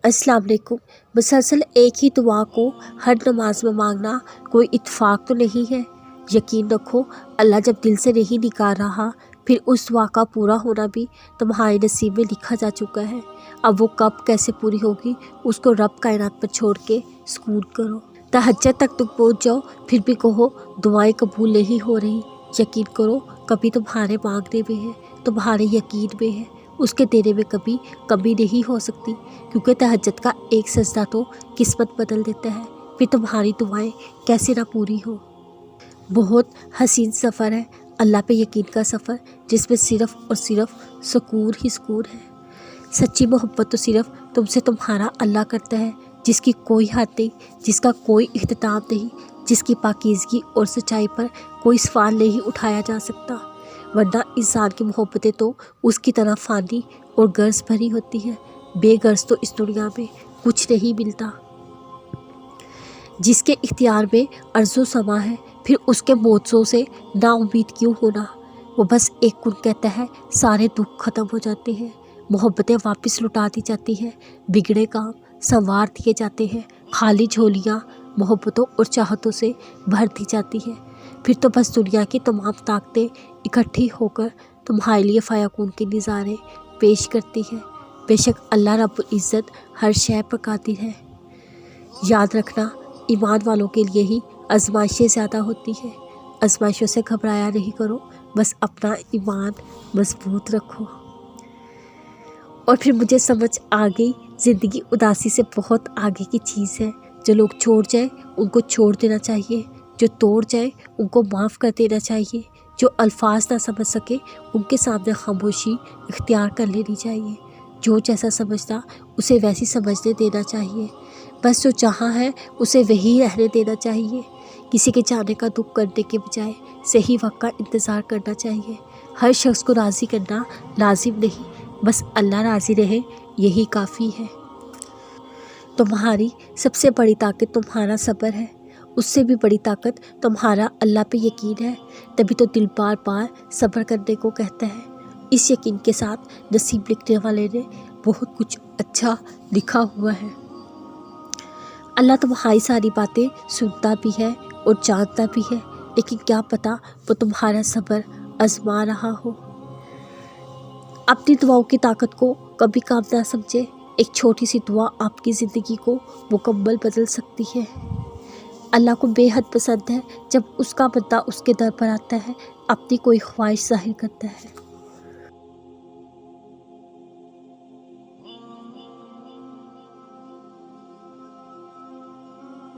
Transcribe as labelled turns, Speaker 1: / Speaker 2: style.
Speaker 1: अस्सलाम वालेकुम। मुसलसल एक ही दुआ को हर नमाज में मांगना कोई इत्तेफाक तो नहीं है। यकीन रखो, अल्लाह जब दिल से नहीं निकाल रहा, फिर उस दुआ का पूरा होना भी तुम्हारे नसीब में लिखा जा चुका है। अब वो कब कैसे पूरी होगी, उसको रब कायनात पर छोड़ के सुकून करो। तहज्जुद तक तुम पहुँच जाओ, फिर भी कहो दुआएं कबूल नहीं हो रही। यकीन करो, कभी तुम्हारे मांगने में है, तुम्हारे यकीन में है, उसके देने में कभी कमी नहीं हो सकती। क्योंकि तहज्जुद का एक सजदा तो किस्मत बदल देता है। फिर तुम्हारी दुआएं कैसे ना पूरी हो। बहुत हसीन सफ़र है अल्लाह पे यकीन का सफ़र, जिसमें सिर्फ़ और सिर्फ सुकून ही सुकून है। सच्ची मोहब्बत तो सिर्फ़ तुमसे तुम्हारा अल्लाह करता है, जिसकी कोई हद नहीं, जिसका कोई इख्तिताम नहीं, जिसकी पाकीज़गी और सच्चाई पर कोई सवाल नहीं उठाया जा सकता। वरना इंसान की मोहब्बतें तो उसकी तरह फ़ानी और गर्ज भरी होती है। बेगर्ज तो इस दुनिया में कुछ नहीं मिलता। जिसके इख्तियार में अर्ज़ो समा है, फिर उसके मौजों से नाउम्मीद क्यों होना। वो बस एक कुन कहता है, सारे दुख ख़त्म हो जाते हैं, मोहब्बतें वापस लुटा दी जाती हैं, बिगड़े काम संवार दिए जाते हैं, खाली झोलियाँ मोहब्बतों और चाहतों से भर दी जाती हैं। फिर तो बस दुनिया की तमाम ताकतें इकट्ठी होकर तुम्हारे लिए फ़याकून के नज़ारे पेश करती है। बेशक अल्लाह रब्बुल इज़्ज़त हर शय पर कादिर है। याद रखना, ईमान वालों के लिए ही आजमाइशें ज़्यादा होती हैं। आजमाइशों से घबराया नहीं करो, बस अपना ईमान मजबूत रखो। और फिर मुझे समझ आ गई, ज़िंदगी उदासी से बहुत आगे की चीज़ है। जो लोग छोड़ जाए उनको छोड़ देना चाहिए, जो तोड़ जाए उनको माफ़ कर देना चाहिए, जो अल्फाज ना समझ सके उनके सामने खामोशी इख्तियार कर लेनी चाहिए। जो जैसा समझता उसे वैसी समझने देना चाहिए। बस जो जहाँ है उसे वही रहने देना चाहिए। किसी के जाने का दुख करने के बजाय सही वक्त का इंतज़ार करना चाहिए। हर शख्स को राज़ी करना लाजिम नहीं, बस अल्लाह राज़ी रहे यही काफ़ी है। तुम्हारी सबसे बड़ी ताकत तुम्हारा सब्र है, उससे भी बड़ी ताकत तुम्हारा अल्लाह पे यकीन है। तभी तो दिल बार बार सब्र करने को कहता है। इस यकीन के साथ नसीब लिखने वाले ने बहुत कुछ अच्छा लिखा हुआ है। अल्लाह तुम्हारी सारी बातें सुनता भी है और जानता भी है, लेकिन क्या पता वो तुम्हारा सब्र आजमा रहा हो। अपनी दुआओं की ताकत को कभी काम ना समझे। एक छोटी सी दुआ आपकी ज़िंदगी को मुकम्मल बदल सकती है। अल्लाह को बेहद पसंद है जब उसका बंदा उसके दर पर आता है, अपनी कोई ख्वाहिश ज़ाहिर करता है।